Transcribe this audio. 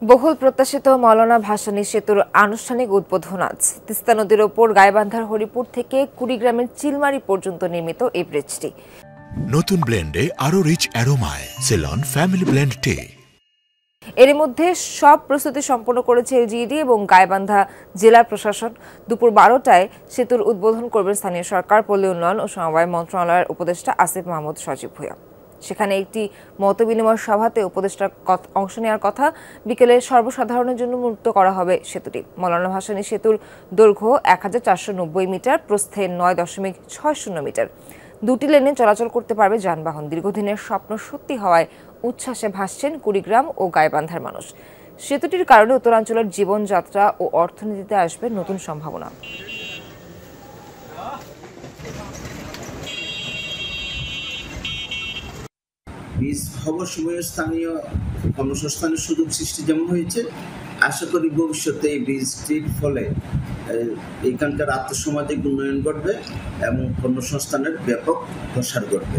বহুল প্রত্যাশিত মওলানা ভাসানী সেতুর আনুষ্ঠানিক উদ্বোধন আজ। তিস্তা নদীর ওপর গাইবান্ধার হরিপুর থেকে কুড়িগ্রামের চিলমারি পর্যন্ত নির্মিত এই ব্রিজটি নতুন ব্লেন্ডে আরো রিচ অ্যারোমায় সেলন ফ্যামিলি ব্লেন্ড টে। এর মধ্যে সব প্রস্তুতি সম্পন্ন করেছে এলজিইডি এবং গাইবান্ধা জেলা প্রশাসন। দুপুর 12টায় সেতুর উদ্বোধন করবেন স্থানীয় সরকার, পল্লী উন্নয়ন ও সমবায় মন্ত্রণালয়ের উপদেষ্টা আসিফ মাহমুদ সজীব ভূঁইয়া। সেখানে একটি মতবিনিময় সভাতে উপদেষ্টার অংশ নেওয়ার কথা। বিকেলে সর্বসাধারণের জন্য উন্মুক্ত করা হবে সেতুটি। মওলানা ভাসানী সেতুর দৈর্ঘ্য 1490 মিটার, প্রস্থে 9.60 মিটার। দুটি লেনে চলাচল করতে পারবে যানবাহন। দীর্ঘদিনের স্বপ্ন সত্যি হওয়ায় উচ্ছ্বাসে ভাসছেন কুড়িগ্রাম ও গাইবান্ধার মানুষ। সেতুটির কারণে উত্তরাঞ্চলের জীবনযাত্রা ও অর্থনীতিতে আসবে নতুন সম্ভাবনা। বীজ হবার সময় স্থানীয় কর্মসংস্থানের সুযোগ সৃষ্টি যেমন হয়েছে, আশা করি ভবিষ্যতে এই বীজটির ফলে এখানকার আর্থসামাজিক উন্নয়ন ঘটবে এবং কর্মসংস্থানের ব্যাপক প্রসার ঘটবে।